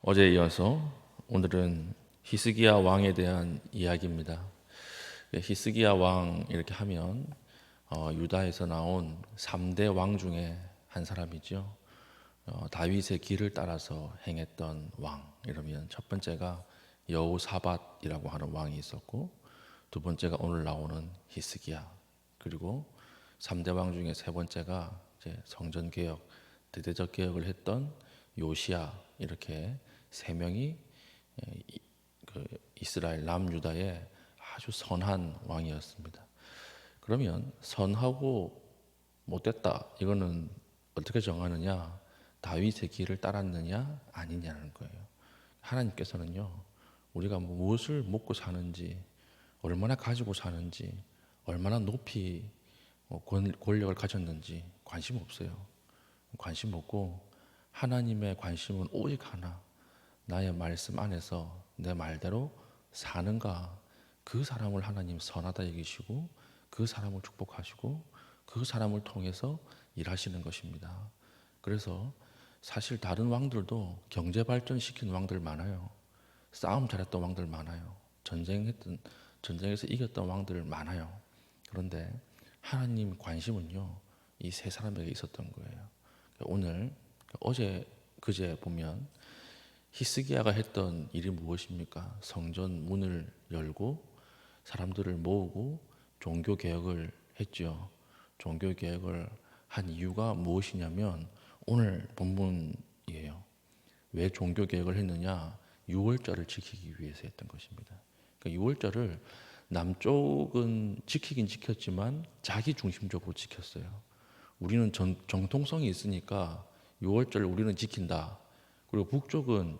어제에 이어서 오늘은 히스기야 왕에 대한 이야기입니다. 히스기야 왕 이렇게 하면 유다에서 나온 3대 왕 중에 한 사람이죠. 다윗의 길을 따라서 행했던 왕 이러면 첫 번째가 여호사밧이라고 하는 왕이 있었고, 두 번째가 오늘 나오는 히스기야, 그리고 3대 왕 중에 세 번째가 이제 성전 개혁, 대대적 개혁을 했던 요시야, 이렇게 세 명이 이스라엘 남유다의 아주 선한 왕이었습니다. 그러면 선하고 못됐다, 이거는 어떻게 정하느냐? 다윗의 길을 따랐느냐 아니냐는 거예요. 하나님께서는요, 우리가 무엇을 먹고 사는지, 얼마나 가지고 사는지, 얼마나 높이 권력을 가졌는지 관심 없어요. 관심 없고, 하나님의 관심은 오직 하나, 나의 말씀 안에서 내 말대로 사는가, 그 사람을 하나님 선하다 여기시고 그 사람을 축복하시고 그 사람을 통해서 일하시는 것입니다. 그래서 사실 다른 왕들도 경제 발전시킨 왕들 많아요. 싸움 잘했던 왕들 많아요. 전쟁에서 이겼던 왕들 많아요. 그런데 하나님 관심은요, 이 세 사람에게 있었던 거예요. 오늘 어제 그제 보면 히스기야가 했던 일이 무엇입니까? 성전 문을 열고 사람들을 모으고 종교 개혁을 했죠. 종교 개혁을 한 이유가 무엇이냐면 오늘 본문이에요. 왜 종교 개혁을 했느냐? 유월절을 지키기 위해서 했던 것입니다. 그러니까 유월절을 남쪽은 지키긴 지켰지만 자기 중심적으로 지켰어요. 우리는 정통성이 있으니까 유월절 우리는 지킨다. 그리고 북쪽은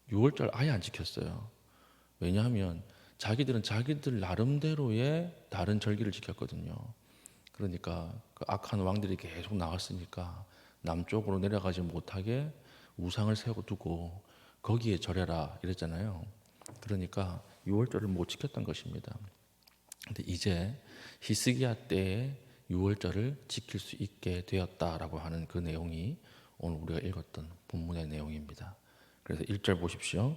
6월절 아예 안 지켰어요. 왜냐하면 자기들은 자기들 나름대로의 다른 절기를 지켰거든요. 그러니까 그 악한 왕들이 계속 나왔으니까 남쪽으로 내려가지 못하게 우상을 세워두고 거기에 절해라 이랬잖아요. 그러니까 6월절을 못 지켰던 것입니다. 근데 이제 히스기야 때에 6월절을 지킬 수 있게 되었다라고 하는 그 내용이 오늘 우리가 읽었던 본문의 내용입니다. 그래서 1절 보십시오.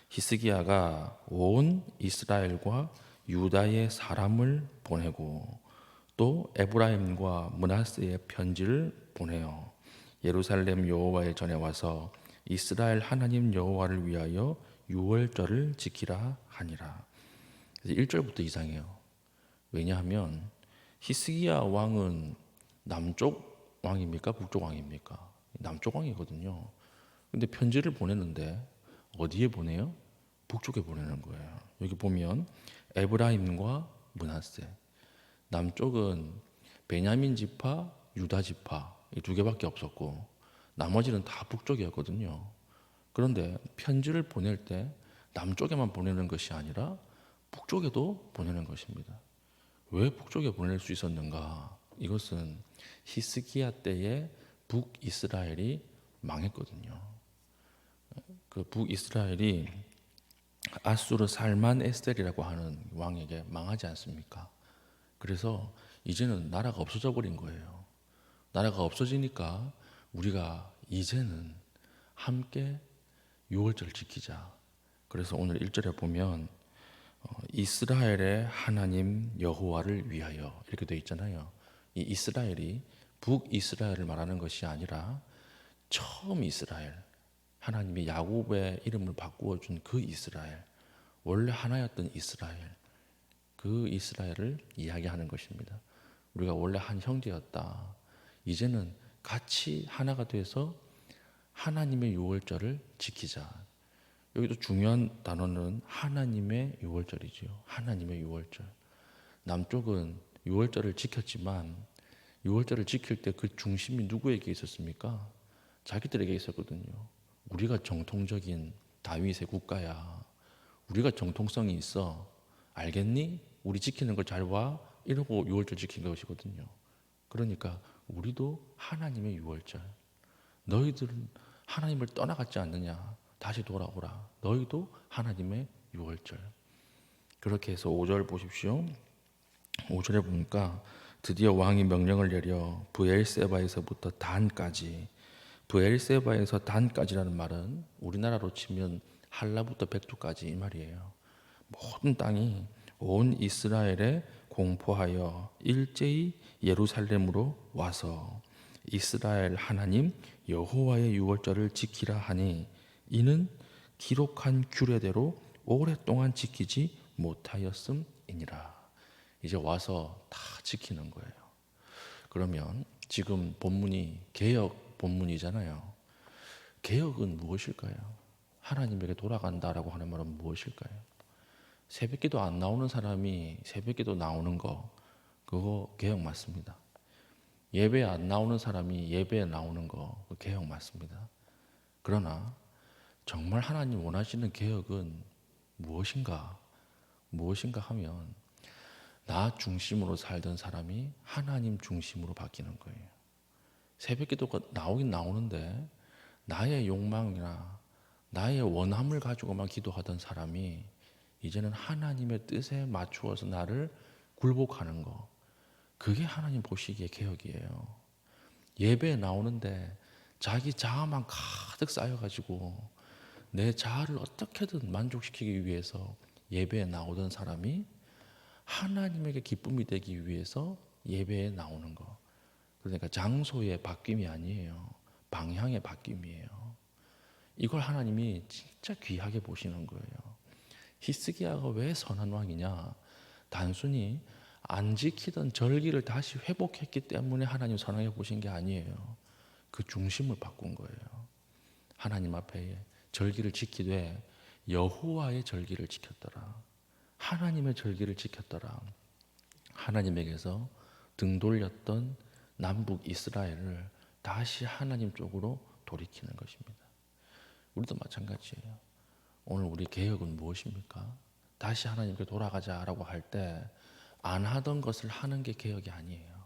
히스기야가 온 이스라엘과 유다의 사람을 보내고 또 에브라임과 므낫세의 편지를 보내어 예루살렘 여호와의 전에 와서 이스라엘 하나님 여호와를 위하여 유월절을 지키라 하니라. 1절부터 이상해요. 왜냐하면 히스기야 왕은 남쪽 왕입니까? 북쪽 왕입니까? 남쪽 왕이거든요. 근데 편지를 보내는데 어디에 보내요? 북쪽에 보내는 거예요. 여기 보면 에브라임과 므낫세, 남쪽은 베냐민 지파, 유다 지파 이 두 개밖에 없었고 나머지는 다 북쪽이었거든요. 그런데 편지를 보낼 때 남쪽에만 보내는 것이 아니라 북쪽에도 보내는 것입니다. 왜 북쪽에 보낼 수 있었는가? 이것은 히스기야 때에 북이스라엘이 망했거든요. 그 북이스라엘이 아수르 살만 에스텔이라고 하는 왕에게 망하지 않습니까? 그래서 이제는 나라가 없어져 버린 거예요. 나라가 없어지니까 우리가 이제는 함께 유월절 지키자. 그래서 오늘 1절에 보면 이스라엘의 하나님 여호와를 위하여 이렇게 되어 있잖아요. 이 이스라엘이 북이스라엘을 말하는 것이 아니라 처음 이스라엘, 하나님이 야곱의 이름을 바꾸어 준 그 이스라엘, 원래 하나였던 이스라엘, 그 이스라엘을 이야기하는 것입니다. 우리가 원래 한 형제였다. 이제는 같이 하나가 돼서 하나님의 유월절을 지키자. 여기도 중요한 단어는 하나님의 유월절이지요. 하나님의 유월절. 남쪽은 유월절을 지켰지만 유월절을 지킬 때 그 중심이 누구에게 있었습니까? 자기들에게 있었거든요. 우리가 정통적인 다윗의 국가야. 우리가 정통성이 있어. 알겠니? 우리 지키는 걸 잘 봐. 이러고 유월절 지킨 것이거든요. 그러니까 우리도 하나님의 유월절. 너희들은 하나님을 떠나갔지 않느냐? 다시 돌아오라. 너희도 하나님의 유월절. 그렇게 해서 5절 보십시오. 5절에 보니까 드디어 왕이 명령을 내려 브엘세바에서부터 단까지 브엘세바에서 단까지라는 말은 우리나라로 치면 한라부터 백두까지 이 말이에요. 모든 땅이 온 이스라엘에 공포하여 일제히 예루살렘으로 와서 이스라엘 하나님 여호와의 유월절을 지키라 하니 이는 기록한 규례대로 오랫동안 지키지 못하였음이니라. 이제 와서 다 지키는 거예요. 그러면 지금 본문이 개혁 본문이잖아요. 개혁은 무엇일까요? 하나님에게 돌아간다라고 하는 말은 무엇일까요? 새벽기도 안 나오는 사람이 새벽기도 나오는 거, 그거 개혁 맞습니다. 예배 안 나오는 사람이 예배에 나오는 거, 그거 개혁 맞습니다. 그러나 정말 하나님 원하시는 개혁은 무엇인가? 무엇인가 하면 나 중심으로 살던 사람이 하나님 중심으로 바뀌는 거예요. 새벽기도가 나오긴 나오는데 나의 욕망이나 나의 원함을 가지고만 기도하던 사람이 이제는 하나님의 뜻에 맞추어서 나를 굴복하는 거, 그게 하나님 보시기에 개혁이에요. 예배에 나오는데 자기 자아만 가득 쌓여가지고 내 자아를 어떻게든 만족시키기 위해서 예배에 나오던 사람이 하나님에게 기쁨이 되기 위해서 예배에 나오는 거, 그러니까 장소의 바뀜이 아니에요. 방향의 바뀜이에요. 이걸 하나님이 진짜 귀하게 보시는 거예요. 히스기야가 왜 선한 왕이냐? 단순히 안 지키던 절기를 다시 회복했기 때문에 하나님 선하게 보신 게 아니에요. 그 중심을 바꾼 거예요. 하나님 앞에 절기를 지키되 여호와의 절기를 지켰더라. 하나님의 절기를 지켰더라. 하나님에게서 등 돌렸던 남북 이스라엘을 다시 하나님 쪽으로 돌이키는 것입니다. 우리도 마찬가지예요. 오늘 우리 개혁은 무엇입니까? 다시 하나님께 돌아가자라고 할 때 안 하던 것을 하는 게 개혁이 아니에요.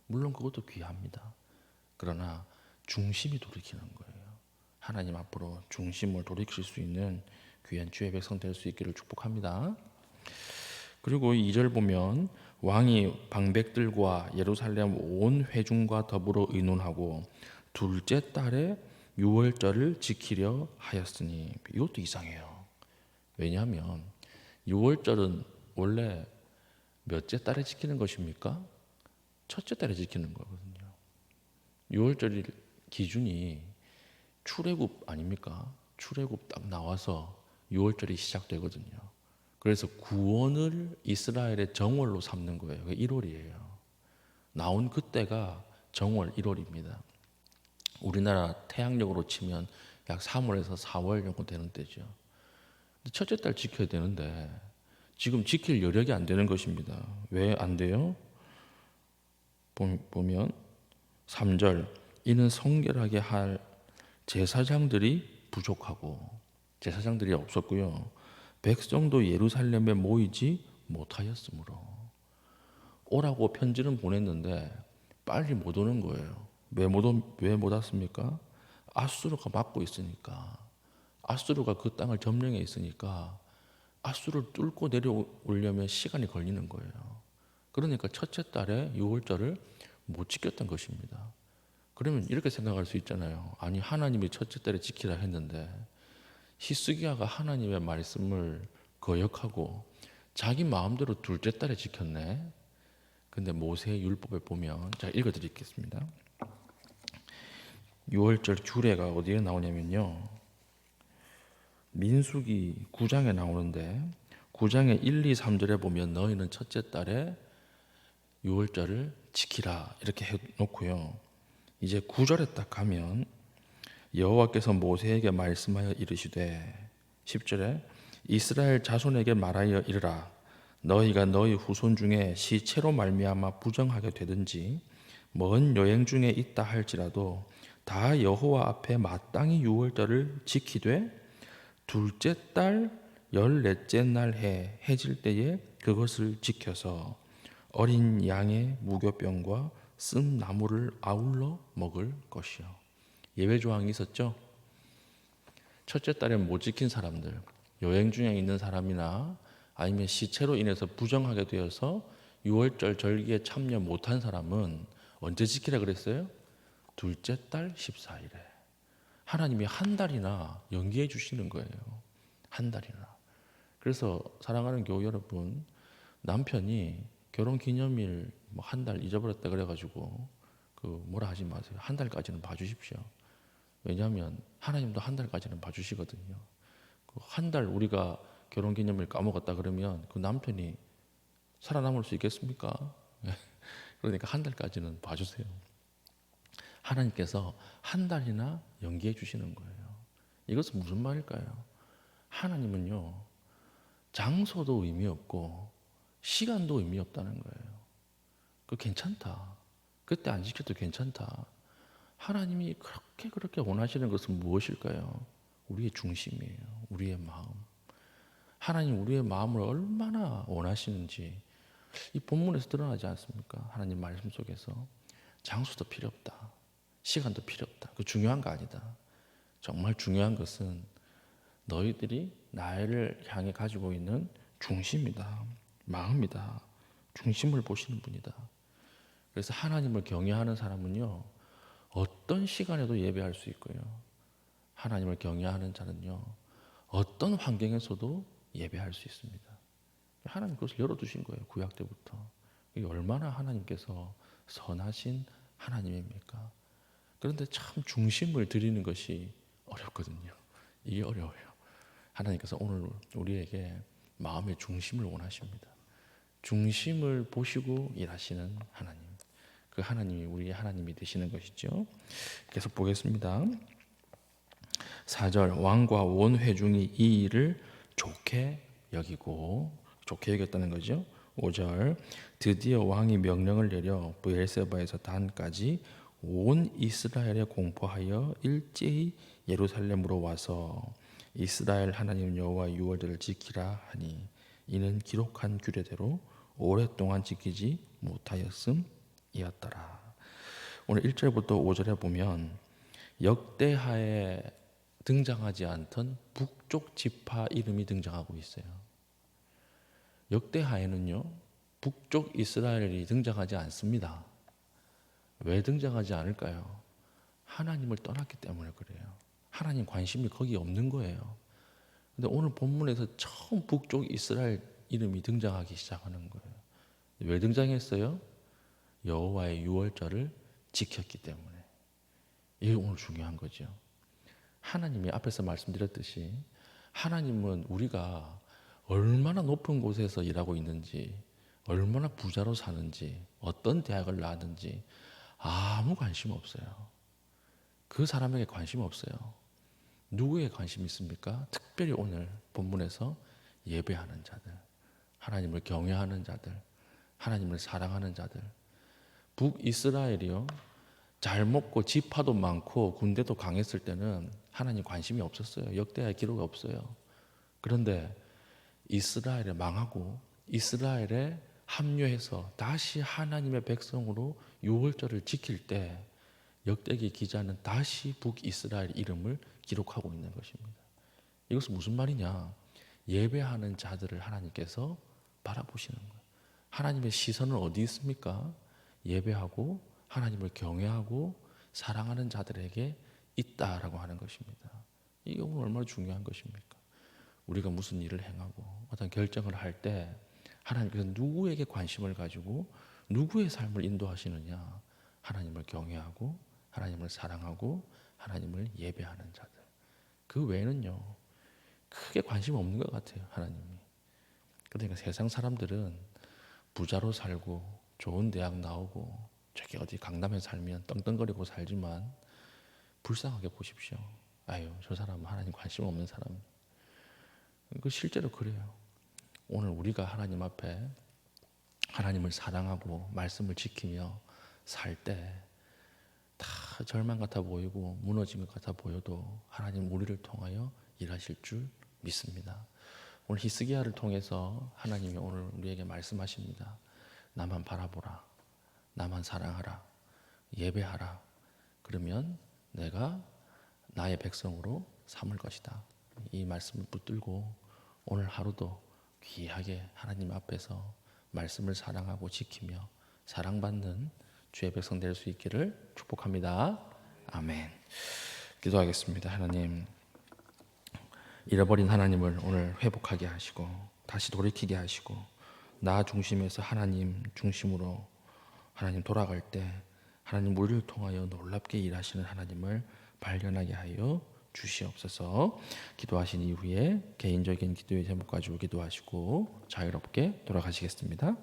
물론 그것도 귀합니다. 그러나 중심이 돌이키는 거예요. 하나님 앞으로 중심을 돌이킬 수 있는 귀한 주의 백성 될 수 있기를 축복합니다. 그리고 2절 보면 왕이 방백들과 예루살렘 온 회중과 더불어 의논하고 둘째 달에 유월절을 지키려 하였으니, 이것도 이상해요. 왜냐하면 유월절은 원래 몇째 달에 지키는 것입니까? 첫째 달에 지키는 거거든요. 유월절 기준이 출애굽 아닙니까? 출애굽 딱 나와서 유월절이 시작되거든요. 그래서 구원을 이스라엘의 정월로 삼는 거예요. 1월이에요. 나온 그때가 정월 1월입니다. 우리나라 태양력으로 치면 약 3월에서 4월 정도 되는 때죠. 첫째 달 지켜야 되는데 지금 지킬 여력이 안 되는 것입니다. 왜 안 돼요? 보면 3절, 이는 성결하게 할 제사장들이 부족하고, 제사장들이 없었고요. 백성도 예루살렘에 모이지 못하였으므로. 오라고 편지는 보냈는데 빨리 못 오는 거예요. 왜 못 왔습니까? 아수르가 막고 있으니까. 아수르가 그 땅을 점령해 있으니까 아수르를 뚫고 내려오려면 시간이 걸리는 거예요. 그러니까 첫째 달에 유월절을 못 지켰던 것입니다. 그러면 이렇게 생각할 수 있잖아요. 아니, 하나님이 첫째 달에 지키라 했는데 히스기야가 하나님의 말씀을 거역하고 자기 마음대로 둘째 달에 지켰네. 근데 모세의 율법에 보면, 제가 읽어드리겠습니다. 유월절 규례가 어디에 나오냐면요, 민수기 9장에 나오는데 9장의 1, 2, 3절에 보면 너희는 첫째 달에 유월절을 지키라 이렇게 해놓고요. 이제 9절에 딱 가면 여호와께서 모세에게 말씀하여 이르시되 10절에 이스라엘 자손에게 말하여 이르라. 너희가 너희 후손 중에 시체로 말미암아 부정하게 되든지 먼 여행 중에 있다 할지라도 다 여호와 앞에 마땅히 유월절을 지키되 둘째 달 14째 날 해질 때에 그것을 지켜서 어린 양의 무교병과 쓴 나물을 아울러 먹을 것이요. 예외 조항이 있었죠. 첫째 달에 못 지킨 사람들, 여행 중에 있는 사람이나 아니면 시체로 인해서 부정하게 되어서 유월절 절기에 참여 못한 사람은 언제 지키라 그랬어요? 둘째 달 14일에. 하나님이 한 달이나 연기해 주시는 거예요. 한 달이나. 그래서 사랑하는 교우 여러분, 남편이 결혼 기념일 뭐 한 달 잊어버렸다 그래가지고 그 뭐라 하지 마세요. 한 달까지는 봐주십시오. 왜냐하면 하나님도 한 달까지는 봐주시거든요. 그 한 달 우리가 결혼 기념일 까먹었다 그러면 그 남편이 살아남을 수 있겠습니까? 그러니까 한 달까지는 봐주세요. 하나님께서 한 달이나 연기해 주시는 거예요. 이것은 무슨 말일까요? 하나님은요, 장소도 의미 없고 시간도 의미 없다는 거예요. 그 괜찮다. 그때 안 지켜도 괜찮다. 하나님이 그렇게 원하시는 것은 무엇일까요? 우리의 중심이에요. 우리의 마음. 하나님 우리의 마음을 얼마나 원하시는지 이 본문에서 드러나지 않습니까? 하나님 말씀 속에서 장소도 필요 없다. 시간도 필요 없다. 그 중요한 거 아니다. 정말 중요한 것은 너희들이 나를 향해 가지고 있는 중심이다. 마음이다. 중심을 보시는 분이다. 그래서 하나님을 경외하는 사람은요, 어떤 시간에도 예배할 수 있고요. 하나님을 경외하는 자는요, 어떤 환경에서도 예배할 수 있습니다. 하나님 그것을 열어두신 거예요. 구약 때부터. 이게 얼마나 하나님께서 선하신 하나님입니까? 그런데 참 중심을 드리는 것이 어렵거든요. 이게 어려워요. 하나님께서 오늘 우리에게 마음의 중심을 원하십니다. 중심을 보시고 일하시는 하나님. 그 하나님이 우리의 하나님이 되시는 것이죠. 계속 보겠습니다. 4절 왕과 온 회중이 이 일을 좋게 여겼다는 거죠. 5절 드디어 왕이 명령을 내려 브엘세바에서 단까지 온 이스라엘에 공포하여 일제히 예루살렘으로 와서 이스라엘 하나님 여호와 유월절을 지키라 하니 이는 기록한 규례대로 오랫동안 지키지 못하였음이었더라. 오늘 1절부터 5절에 보면 역대하에 등장하지 않던 북쪽 지파 이름이 등장하고 있어요. 역대하에는요, 북쪽 이스라엘이 등장하지 않습니다. 왜 등장하지 않을까요? 하나님을 떠났기 때문에 그래요. 하나님 관심이 거기 없는 거예요. 근데 오늘 본문에서 처음 북쪽 이스라엘 이름이 등장하기 시작하는 거예요. 왜 등장했어요? 여호와의 유월절을 지켰기 때문에. 이게 오늘 중요한 거죠. 하나님이 앞에서 말씀드렸듯이 하나님은 우리가 얼마나 높은 곳에서 일하고 있는지, 얼마나 부자로 사는지, 어떤 대학을 나왔는지 아무 관심 없어요. 그 사람에게 관심 없어요. 누구에게 관심이 있습니까? 특별히 오늘 본문에서 예배하는 자들, 하나님을 경외하는 자들, 하나님을 사랑하는 자들. 북이스라엘이요, 잘 먹고 지파도 많고 군대도 강했을 때는 하나님 관심이 없었어요. 역대하의 기록이 없어요. 그런데 이스라엘에 망하고 이스라엘에 합류해서 다시 하나님의 백성으로 유월절을 지킬 때 역대기 기자는 다시 북이스라엘 이름을 기록하고 있는 것입니다. 이것은 무슨 말이냐? 예배하는 자들을 하나님께서 바라보시는 거예요. 하나님의 시선은 어디 있습니까? 예배하고 하나님을 경외하고 사랑하는 자들에게 있다라고 하는 것입니다. 이게 오늘 얼마나 중요한 것입니까? 우리가 무슨 일을 행하고 어떤 결정을 할 때 하나님께서 누구에게 관심을 가지고 누구의 삶을 인도하시느냐? 하나님을 경외하고 하나님을 사랑하고 하나님을 예배하는 자들. 그 외에는요, 크게 관심 없는 것 같아요. 하나님이. 그러니까 세상 사람들은 부자로 살고 좋은 대학 나오고 저기 어디 강남에 살면 떵떵거리고 살지만 불쌍하게 보십시오. 아유, 저 사람은 하나님 관심 없는 사람. 그 실제로 그래요. 오늘 우리가 하나님 앞에 하나님을 사랑하고 말씀을 지키며 살 때 다 절망 같아 보이고 무너진 것 같아 보여도 하나님 우리를 통하여 일하실 줄 믿습니다. 오늘 히스기야를 통해서 하나님이 오늘 우리에게 말씀하십니다. 나만 바라보라. 나만 사랑하라. 예배하라. 그러면 내가 나의 백성으로 삼을 것이다. 이 말씀을 붙들고 오늘 하루도 귀하게 하나님 앞에서 말씀을 사랑하고 지키며 사랑받는 주의 백성 될 수 있기를 축복합니다. 아멘. 기도하겠습니다. 하나님, 잃어버린 하나님을 오늘 회복하게 하시고 다시 돌이키게 하시고 나 중심에서 하나님 중심으로 하나님 돌아갈 때 하나님 우리를 통하여 놀랍게 일하시는 하나님을 발견하게 하여 주시옵소서. 기도하신 이후에 개인적인 기도의 제목 가지고 기도하시고 자유롭게 돌아가시겠습니다.